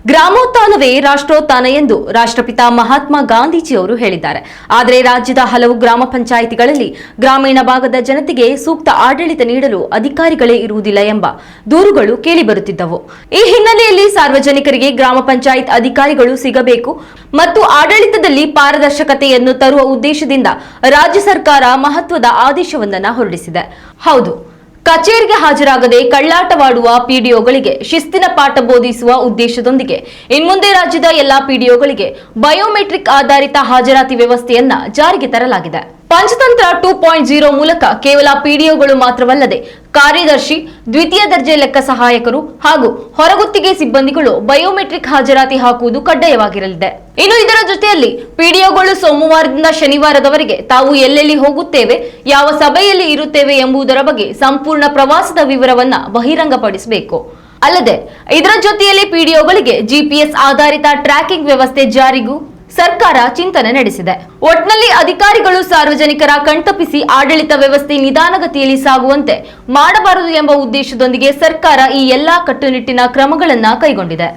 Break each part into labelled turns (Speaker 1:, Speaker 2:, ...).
Speaker 1: ಗ್ರಾಮೋತ್ಥಾನವೇ ರಾಷ್ಟ್ರೋತ್ಥಾನ ಎಂದು ರಾಷ್ಟ್ರಪಿತ ಮಹಾತ್ಮ ಗಾಂಧೀಜಿಯವರು ಹೇಳಿದ್ದಾರೆ. ಆದರೆ ರಾಜ್ಯದ ಹಲವು ಗ್ರಾಮ ಪಂಚಾಯಿತಿಗಳಲ್ಲಿ ಗ್ರಾಮೀಣ ಭಾಗದ ಜನತೆಗೆ ಸೂಕ್ತ ಆಡಳಿತ ನೀಡಲು ಅಧಿಕಾರಿಗಳೇ ಇರುವುದಿಲ್ಲ ಎಂಬ ದೂರುಗಳು ಕೇಳಿಬರುತ್ತಿದ್ದವು. ಈ ಹಿನ್ನೆಲೆಯಲ್ಲಿ ಸಾರ್ವಜನಿಕರಿಗೆ ಗ್ರಾಮ ಪಂಚಾಯತ್ ಅಧಿಕಾರಿಗಳು ಸಿಗಬೇಕು ಮತ್ತು ಆಡಳಿತದಲ್ಲಿ ಪಾರದರ್ಶಕತೆಯನ್ನು ತರುವ ಉದ್ದೇಶದಿಂದ ರಾಜ್ಯ ಸರ್ಕಾರ ಮಹತ್ವದ ಆದೇಶವೊಂದನ್ನು ಹೊರಡಿಸಿದೆ. ಹೌದು, ಕಚೇರಿಗೆ ಹಾಜರಾಗದೆ ಕಳ್ಳಾಟವಾಡುವ ಪಿಡಿಒಗಳಿಗೆ ಶಿಸ್ತಿನ ಪಾಠ ಬೋಧಿಸುವ ಉದ್ದೇಶದೊಂದಿಗೆ ಇನ್ಮುಂದೆ ರಾಜ್ಯದ ಎಲ್ಲಾ ಪಿಡಿಒಗಳಿಗೆ ಬಯೋಮೆಟ್ರಿಕ್ ಆಧಾರಿತ ಹಾಜರಾತಿ ವ್ಯವಸ್ಥೆಯನ್ನ ಜಾರಿಗೆ ತರಲಾಗಿದೆ. ಪಂಚತಂತ್ರ 2.0 ಮೂಲಕ ಕೇವಲ ಪಿಡಿಒಗಳು ಮಾತ್ರವಲ್ಲದೆ ಕಾರ್ಯದರ್ಶಿ, ದ್ವಿತೀಯ ದರ್ಜೆ ಲೆಕ್ಕ ಸಹಾಯಕರು ಹಾಗೂ ಹೊರಗುತ್ತಿಗೆ ಸಿಬ್ಬಂದಿಗಳು ಬಯೋಮೆಟ್ರಿಕ್ ಹಾಜರಾತಿ ಹಾಕುವುದು ಕಡ್ಡಾಯವಾಗಿರಲಿದೆ. ಇನ್ನು ಇದರ ಜೊತೆಯಲ್ಲಿ ಪಿಡಿಒಗಳು ಸೋಮವಾರದಿಂದ ಶನಿವಾರದವರೆಗೆ ತಾವು ಎಲ್ಲೆಲ್ಲಿ ಹೋಗುತ್ತೇವೆ, ಯಾವ ಸಭೆಯಲ್ಲಿ ಇರುತ್ತೇವೆ ಎಂಬುದರ ಬಗ್ಗೆ ಸಂಪೂರ್ಣ ಪ್ರವಾಸದ ವಿವರವನ್ನ ಬಹಿರಂಗಪಡಿಸಬೇಕು. ಅಲ್ಲದೆ ಇದರ ಜೊತೆಯಲ್ಲಿ ಪಿಡಿಒಗಳಿಗೆ ಜಿಪಿಎಸ್ ಆಧಾರಿತ ಟ್ರ್ಯಾಕಿಂಗ್ ವ್ಯವಸ್ಥೆ ಜಾರಿಗೂ ಸರ್ಕಾರ ಚಿಂತನೆ ನಡೆಸಿದೆ. ಒಟ್ನಲ್ಲಿ ಅಧಿಕಾರಿಗಳು ಸಾರ್ವಜನಿಕರ ಕಣ್ತಪ್ಪಿಸಿ ಆಡಳಿತ ವ್ಯವಸ್ಥೆ ನಿಧಾನಗತಿಯಲ್ಲಿ ಸಾಗುವಂತೆ ಮಾಡಬಾರದು ಎಂಬ ಉದ್ದೇಶದೊಂದಿಗೆ ಸರ್ಕಾರ ಈ ಎಲ್ಲಾ ಕಟ್ಟುನಿಟ್ಟಿನ ಕ್ರಮಗಳನ್ನು ಕೈಗೊಂಡಿದೆ.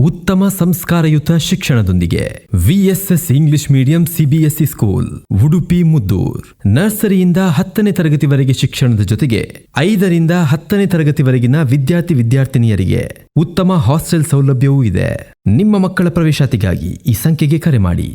Speaker 2: ಉತ್ತಮ ಸಂಸ್ಕಾರಯುತ ಶಿಕ್ಷಣದೊಂದಿಗೆ VSS English medium CBSE school Udupi Muddur. ನರ್ಸರಿಯಿಂದ 10ನೇ ತರಗತಿವರೆಗೆ ಶಿಕ್ಷಣದ ಜೊತೆಗೆ 5ರಿಂದ 10ನೇ ತರಗತಿವರೆಗಿನ ವಿದ್ಯಾರ್ಥಿನಿಯರಿಗೆ ಉತ್ತಮ ಹಾಸ್ಟೆಲ್ ಸೌಲಭ್ಯವೂ ಇದೆ. ನಿಮ್ಮ ಮಕ್ಕಳ ಪ್ರವೇಶಾತಿಗಾಗಿ ಈ ಸಂಖ್ಯೆಗೆ ಕರೆ ಮಾಡಿ.